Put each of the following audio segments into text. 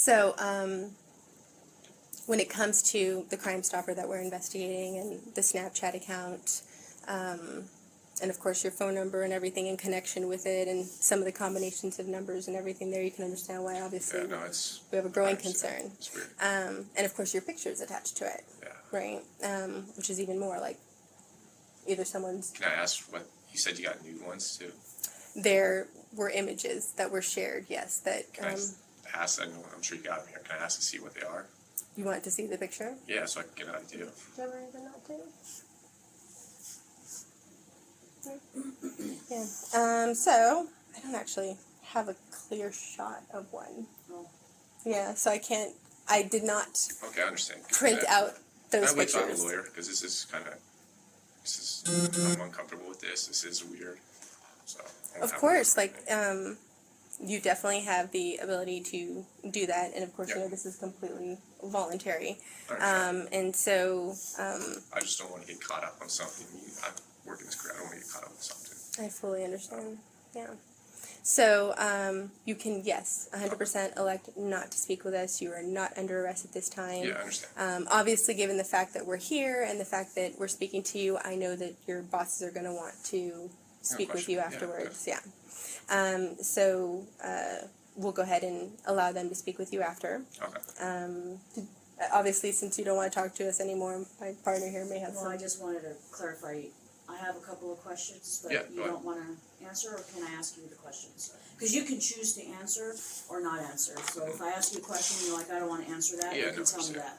So, when it comes to the Crime Stopper that we're investigating and the Snapchat account, and of course your phone number and everything in connection with it, and some of the combinations of numbers and everything there, you can understand why obviously we have a growing concern. It's weird. And of course your picture is attached to it, right? Which is even more like either someone's... Can I ask what, you said you got new ones too? There were images that were shared, yes, that... Can I ask, I'm sure you got them here, can I ask to see what they are? You want to see the picture? Yeah, so I can get an idea. Do you ever even not do? Yeah. So I don't actually have a clear shot of one. Oh. Yeah, so I did not okay, I understand. print out those pictures. I wait pictures. to have a lawyer, because I'm uncomfortable with this. This is weird. So of course, you definitely have the ability to do that, and of course, you know, this is completely voluntary. And so... I just don't want to get caught up on something. I'm working this career, I don't want to get caught up on something. I fully understand, yeah. So, you can, yes, 100% elect not to speak with us. You are not under arrest at this time. Yeah, I understand. Obviously, given the fact that we're here and the fact that we're speaking to you, I know that your bosses are going to want to speak with you afterwards, yeah. So, we'll go ahead and allow them to speak with you after. Okay. Obviously, since you don't want to talk to us anymore, my partner here may have some... Well, I just wanted to clarify. I have a couple of questions, but you don't want to answer, or can I ask you the questions? Because you can choose to answer or not answer. So if I ask you a question and you're like, I don't want to answer that, you can tell me that.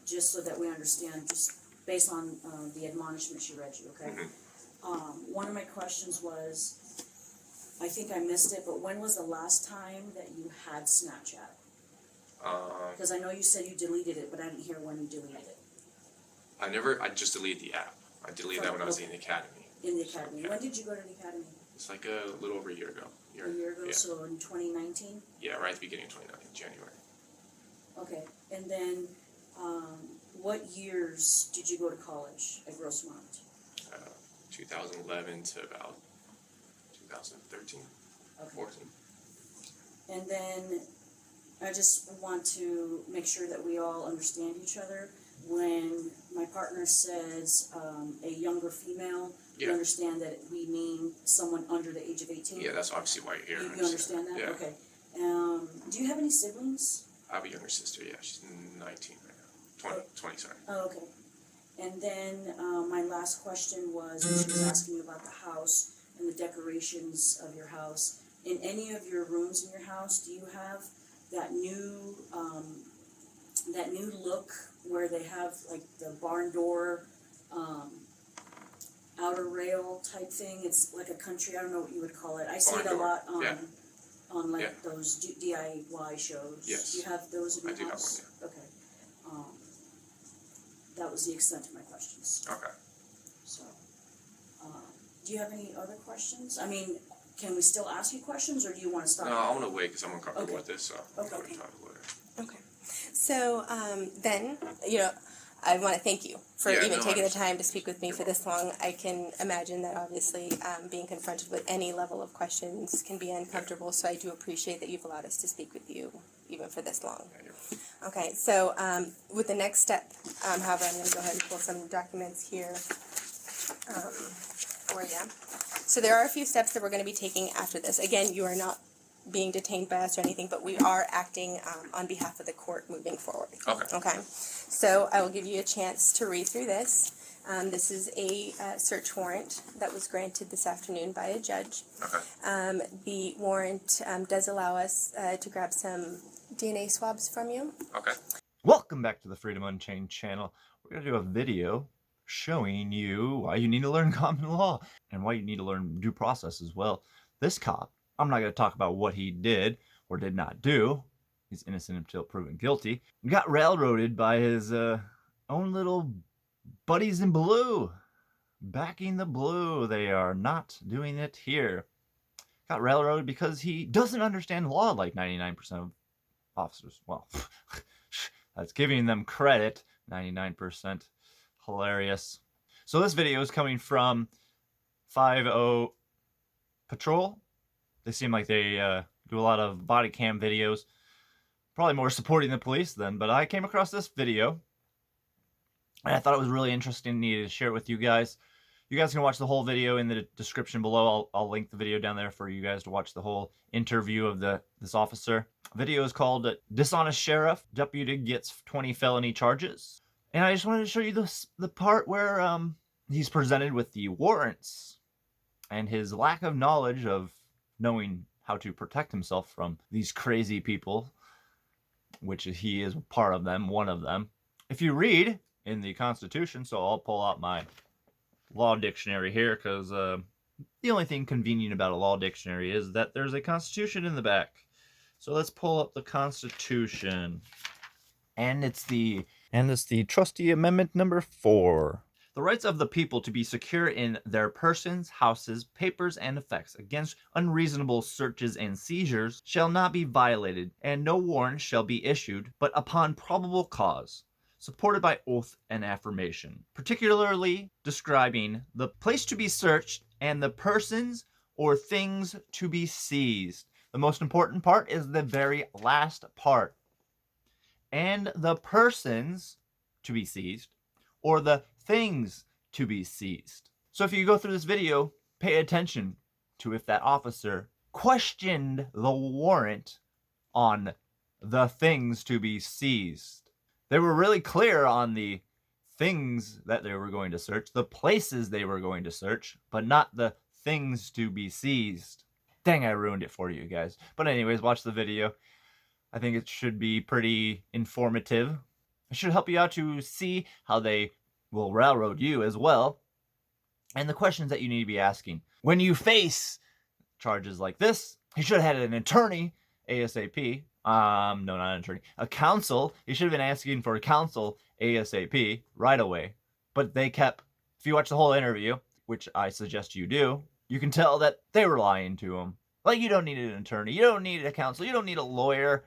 Just so that we understand, just based on the admonishment she read you, okay? Mm-hmm. One of my questions was, I think I missed it, but when was the last time that you had Snapchat? Because I know you said you deleted it, but I didn't hear when you deleted it. I just deleted the app. I deleted that when I was in the academy. In the academy. When did you go to the academy? It's like a little over a year ago. A year ago, so in 2019? Yeah, right at the beginning of 2019, January. Okay, and then what years did you go to college at Grossmont? 2011 to about 2013, 14. And then I just want to make sure that we all understand each other. When my partner says a younger female, you understand that we mean someone under the age of 18? Yeah, that's obviously why you're here. You understand that? Yeah. Okay. Do you have any siblings? I have a younger sister, yeah. She's 19 right now. 20, sorry. Oh, okay. And then my last question was, when she was asking you about the house and the decorations of your house, in any of your rooms in your house, do you have that new look where they have like the barn door outer rail type thing? It's like a country, I don't know what you would call it. I see it a lot on like those DIY shows. Yes. Do you have those in your I do house? have one, Okay. That was the extent of my questions. Okay. So, do you have any other questions? I mean, can we still ask you questions, or do you want to stop? No, I want to wait because I'm uncomfortable with this, so I'm going to talk to the lawyer. Okay. So, then, you know, I want to thank you for even taking the time to speak with me for this long. I can imagine that obviously being confronted with any level of questions can be uncomfortable, so I do appreciate that you've allowed us to speak with you even for this long. Okay, so with the next step, however, I'm going to go ahead and pull some documents here for you. So there are a few steps that we're going to be taking after this. Again, you are not being detained by us or anything, but we are acting on behalf of the court moving forward. Okay. Okay. So I will give you a chance to read through this. This is a search warrant that was granted this afternoon by a judge. Okay. The warrant does allow us to grab some DNA swabs from you. Okay. Welcome back to the Freedom Unchained channel. We're going to do a video showing you why you need to learn common law and why you need to learn due process as well. This cop, I'm not going to talk about what he did or did not do. He's innocent until proven guilty. He got railroaded by his own little buddies in blue. Backing the blue. They are not doing it here. Got railroaded because he doesn't understand law like 99% of officers. Well, that's giving them credit. 99%. Hilarious. So this video is coming from 5-0 Patrol. They seem like they do a lot of body cam videos. probably more supporting the police then, but I came across this video and I thought it was really interesting and needed to share it with you guys. You guys can watch the whole video in the description below. I'll link the video down there for you guys to watch the whole interview of this officer. The video is called Dishonest Sheriff, Deputy Gets 20 Felony Charges. And I just wanted to show you the part where he's presented with the warrants and his lack of knowledge of knowing how to protect himself from these crazy people, which he is part of them, one of them. If you read in the Constitution, so I'll pull out my law dictionary here, because the only thing convenient about a law dictionary is that there's a Constitution in the back. So let's pull up the Constitution, and it's the trustee amendment number 4. The rights of the people to be secure in their persons, houses, papers, and effects against unreasonable searches and seizures shall not be violated, and no warrant shall be issued but upon probable cause, supported by oath and affirmation, particularly describing the place to be searched and the persons or things to be seized. The most important part is the very last part. And the persons to be seized, or the things to be seized. So if you go through this video, pay attention to if that officer questioned the warrant on the things to be seized. They were really clear on the things that they were going to search, the places they were going to search, but not the things to be seized. Dang, I ruined it for you guys. But anyways, watch the video. I think it should be pretty informative. It should help you out to see how they will railroad you as well, and the questions that you need to be asking. When you face charges like this, he should have had an attorney ASAP. No, not an attorney. A counsel. He should have been asking for a counsel ASAP right away. But they kept, if you watch the whole interview, which I suggest you do, you can tell that they were lying to him. Like, you don't need an attorney. You don't need a counsel. You don't need a lawyer.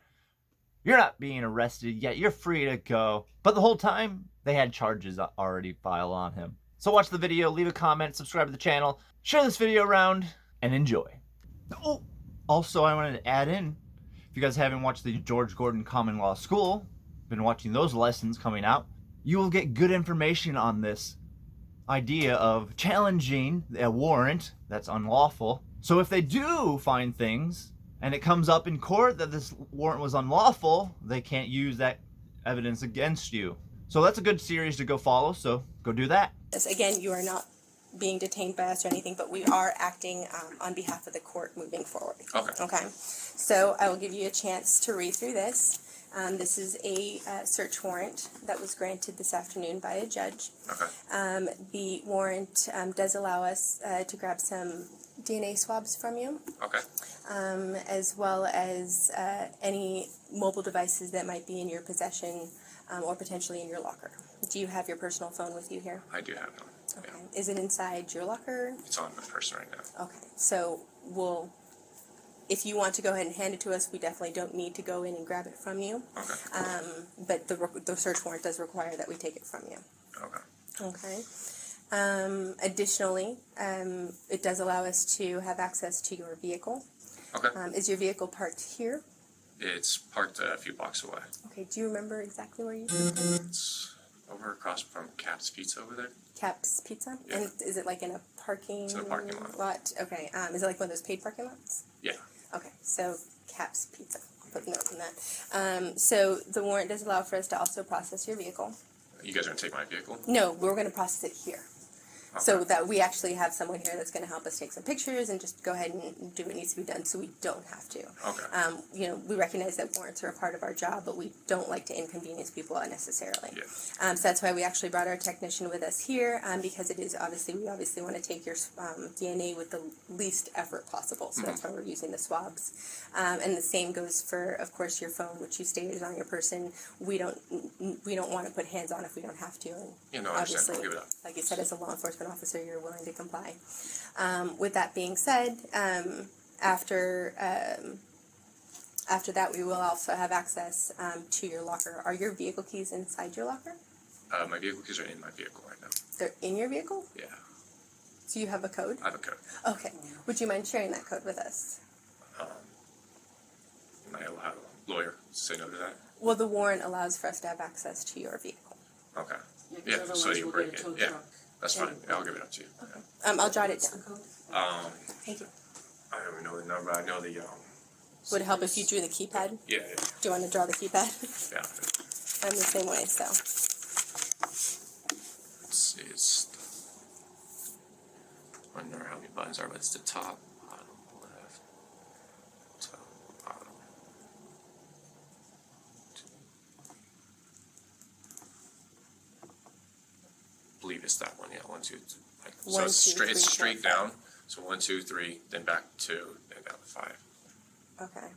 You're not being arrested yet. You're free to go. But the whole time, they had charges already filed on him. So watch the video, leave a comment, subscribe to the channel, share this video around, and enjoy. Oh, also I wanted to add in, if you guys haven't watched the George Gordon Common Law School, been watching those lessons coming out, you will get good information on this idea of challenging a warrant that's unlawful. So if they do find things, and it comes up in court that this warrant was unlawful, they can't use that evidence against you. So that's a good series to go follow, so go do that. Again, you are not being detained by us or anything, but we are acting on behalf of the court moving forward. Okay. So I will give you a chance to read through this. This is a search warrant that was granted this afternoon by a judge. Okay. The warrant does allow us to grab some DNA swabs from you. Okay. As well as any mobile devices that might be in your possession or potentially in your locker. Do you have your personal phone with you here? I do have them. Okay. Yeah. Is it inside your locker? It's on my person right now. Okay. So if you want to go ahead and hand it to us, we definitely don't need to go in and grab it from you. Okay. But the search warrant does require that we take it from you. Okay. Okay. Additionally, it does allow us to have access to your vehicle. Okay. Is your vehicle parked here? It's parked a few blocks away. Okay. Do you remember exactly where you? It's over across from Cap's Pizza over there. Cap's Pizza? Yeah. And is it like in a parking It's in a parking lot. Okay. Is it like one of those paid parking lots? Yeah. Okay. So Cap's Pizza. I'll put a note on that. So the warrant does allow for us to also process your vehicle. You guys are gonna take my vehicle? No, we're going to process it here. Okay. So that we actually have someone here that's going to help us take some pictures and just go ahead and do what needs to be done so we don't have to. Okay. We recognize that warrants are a part of our job, but we don't like to inconvenience people unnecessarily. Yeah. So that's why we actually brought our technician with us here, because it is we obviously want to take your DNA with the least effort possible. So that's why we're using the swabs. And the same goes for, of course, your phone, which you stated is on your person. We don't want to put hands on if we don't have to. And You know, I understand. I'll give it up. like you said, as a law enforcement officer, you're willing to comply. With that being said, after that, we will also have access to your locker. Are your vehicle keys inside your locker? My vehicle keys are in my vehicle right now. They're in your vehicle? Yeah. So you have a code? I have a code. Okay. Would you mind sharing that code with us? Am I allowed lawyer say no to that? Well, the warrant allows for us to have access to your vehicle. Okay. Yeah, 'cause Yeah, so otherwise you we'll break get a it. tow Yeah. truck. That's fine. Yeah, I'll give it up to you. Okay. I'll jot it What's the down. code? Thank you. I don't even know the number. I know the Would it help if you drew the keypad? yeah. Do you want to draw the keypad? Yeah. I'm the same way, so. Let's see. It's I don't remember how many buttons are, but it's the top, bottom, left, top, bottom. I believe it's that one. Yeah, 1, 2, 3. Like, so One, it's two, straight. It's three, straight 4, 5. down. So 1, 2, 3, then back 2, then down to 5. Okay.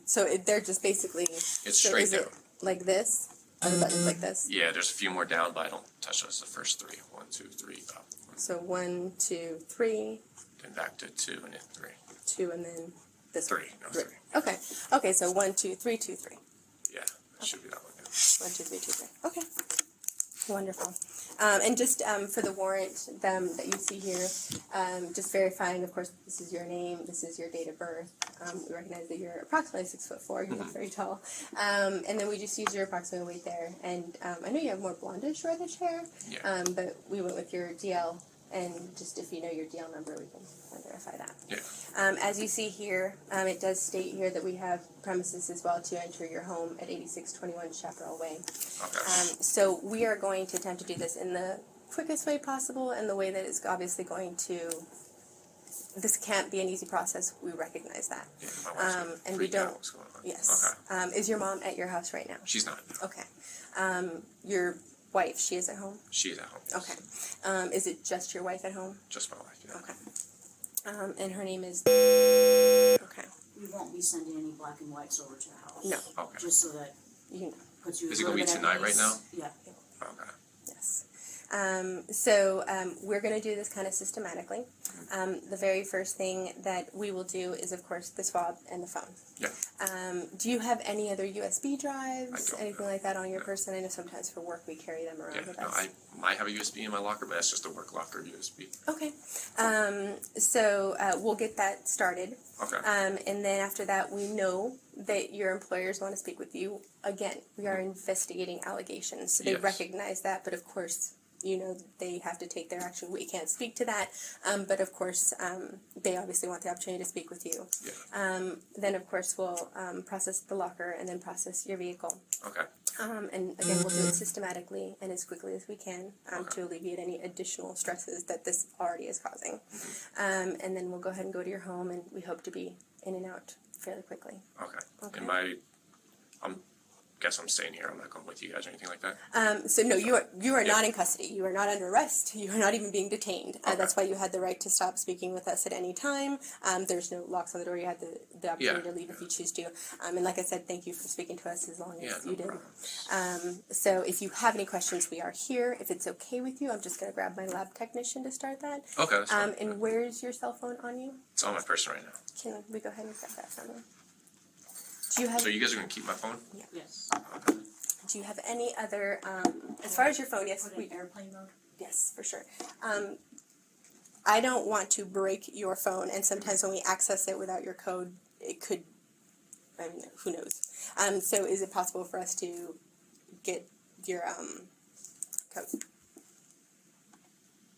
So they're just basically. It's so straight is down. it like this? Are the buttons like this? Yeah, there's a few more down, but I don't touch those. The first 3. 1, 2, 3, up. So 1, 2, 3, Then back to 2, and then 3. 2, and then this 3. one. No, 3. 3. Okay. Okay. So 1, 2, 3, 2, 3. Yeah, that should be that one. Yeah. 1, 2, 3, 2, 3. Okay. Wonderful. And just for the warrant that you see here, just verifying, of course, this is your name, this is your date of birth. We recognize that you're approximately 6'4", you look very tall. And then we just use your approximate weight there. And I know you have more blondish reddish hair, Yeah. but we went with your DL. And just if you know your DL number, we can verify that. Yeah. As you see here, it does state here that we have premises as well to enter your home at 8621 Chaparral Way. Okay. So we are going to attempt to do this in the quickest way possible and the way that is obviously going to, this can't be an easy process, we recognize that. Yeah, my wife's gonna And we freak out don't, what's going on. yes. Okay. Is your mom at your house right now? She's not. No. Okay. Your wife, she is at home? She's at home. Yes. Okay. Is it just your wife at home? Just my wife. Yeah. Okay. And her name is, okay. We won't be sending any black and whites over to the house. No. Okay. Just so that You can, puts you. Is it a gonna be little bit tonight at right ease. now? Yeah. Okay. yes. So we're going to do this kind of systematically. The very first thing that we will do is, of course, the swab and the phone. Yeah. Do you have any other USB drives, I don't, anything no. like that on your No. person? I know sometimes for work we carry them around Yeah. with No, us. I might have a USB in my locker, but that's just a work locker USB. Okay. So we'll get that started. Okay. And then after that, we know that your employers want to speak with you. Again, we are investigating allegations, so they Yes. recognize that, but of course, you know, they have to take their action. We can't speak to that, but of course, they obviously want the opportunity to speak with you. Yeah. Then, of course, we'll process the locker and then process your vehicle. Okay. And again, we'll do it systematically and as quickly as we can Okay. to alleviate any additional stresses that this already is causing. And then we'll go ahead and go to your home, and we hope to be in and out fairly quickly. Okay. Okay. And guess I'm staying here. I'm not going with you guys or anything like that. So no, you are Yeah. not in custody. You are not under arrest. You are not even being detained. Okay. That's why you had the right to stop speaking with us at any time. There's no locks on the door. You had the opportunity Yeah. to leave if you choose to. And like I said, thank you for speaking to us as long Yeah. as No you did. problem. So if you have any questions, we are here. If it's okay with you, I'm just going to grab my lab technician to start that. Okay. That's fine. And where's your cell phone on you? It's on my person right now. Can we go ahead and grab that from you? Do you have? So you guys are gonna keep my phone? Yes. Okay. Do you have any other? As far as your phone, yes, Put we in airplane mode. yes, for sure. I don't want to break your phone, and sometimes when we access it without your code, it could. I mean, who knows? So is it possible for us to get your code?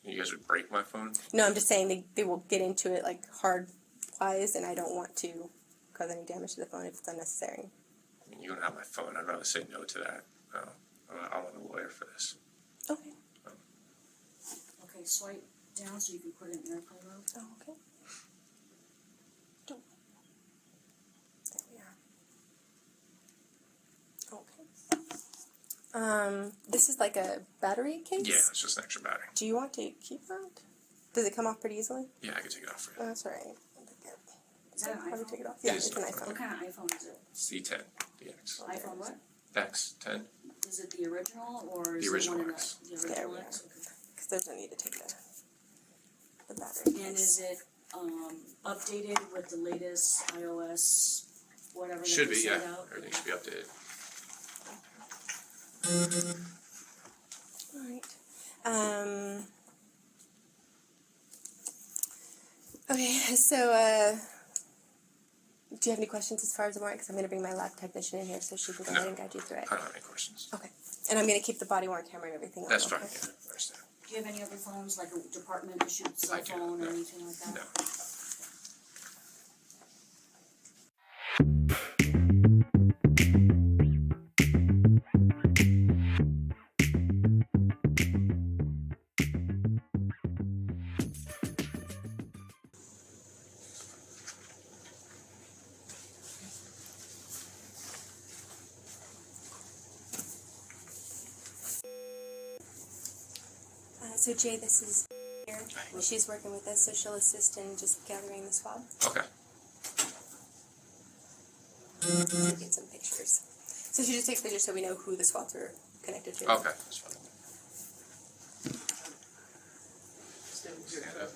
You guys would break my phone? No, I'm just saying they will get into it like hard-wise, and I don't want to cause any damage to the phone if it's unnecessary. I mean, you don't have my phone. I'd rather say no to that. No. I want a lawyer for this. Okay. Okay, swipe down so you can put it in airplane mode. Oh, okay. Don't. There we are. Okay. This is like a battery case? Yeah, it's just an extra battery. Do you want to keep that? Does it come off pretty easily? Yeah, I can take it off for Oh, you. that's alright. Is that an Probably iPhone? take it off. Yeah, It is it's an an iPhone. What kind of iPhone is it? C10, DX. iPhone what? X10. Is it the original or is The original it one X. in the There original we X? are. Because there's no need to take the battery Okay. And case. is it updated with the latest iOS, whatever Should they be, sent yeah. out? Everything should be updated. Alright. Okay, so Do you have any questions as far as the warrant? Because I'm going to bring my lab technician in here so she can go ahead and guide you through it. I don't have any questions. Okay. And I'm going to keep the body worn camera and everything That's on. fine, Okay? yeah, I understand. Do you have any other phones, like a department issued cell I do, phone or no. anything like that? No. So Jay, this is here. She's working with us, so she'll assist in just gathering the swab. Okay. Get some pictures. So she just takes pictures so we know who the swabs are connected to. Okay, that's fine. Stand up.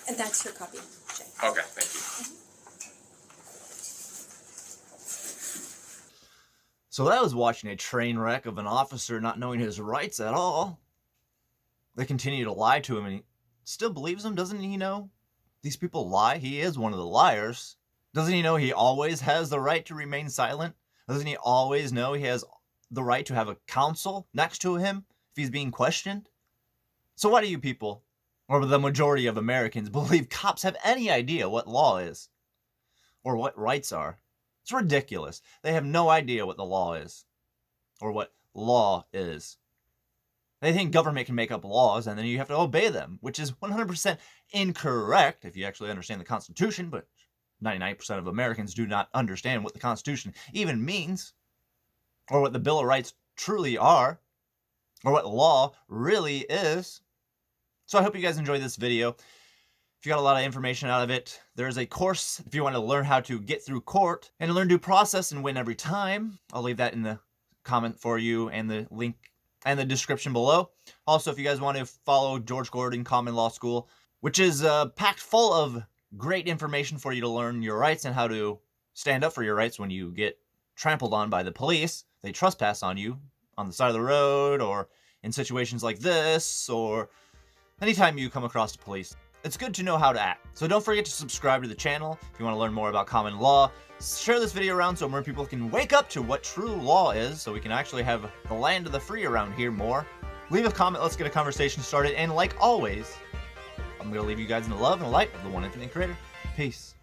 And that's your copy, Jay. Okay, thank you. So that was watching a train wreck of an officer not knowing his rights at all. They continue to lie to him, and he still believes them. Doesn't he know these people lie? He is one of the liars. Doesn't he know he always has the right to remain silent? Doesn't he always know he has the right to have a counsel next to him if he's being questioned? So why do you people, or the majority of Americans, believe cops have any idea what law is or what rights are? It's ridiculous. They have no idea what the law is or what law is. They think government can make up laws and then you have to obey them, which is 100% incorrect if you actually understand the Constitution, but 99% of Americans do not understand what the Constitution even means, or what the Bill of Rights truly are, or what law really is. So I hope you guys enjoyed this video. If you got a lot of information out of it, there's a course if you want to learn how to get through court and learn due process and win every time. I'll leave that in the comment for you and the link and the description below. Also, if you guys want to follow George Gordon Common Law School, which is packed full of great information for you to learn your rights and how to stand up for your rights when you get trampled on by the police. They trespass on you on the side of the road or in situations like this or anytime you come across the police. It's good to know how to act. So don't forget to subscribe to the channel if you want to learn more about common law. Share this video around so more people can wake up to what true law is so we can actually have the land of the free around here more. Leave a comment, let's get a conversation started, and like always, I'm going to leave you guys in the love and the light of the one infinite creator. Peace.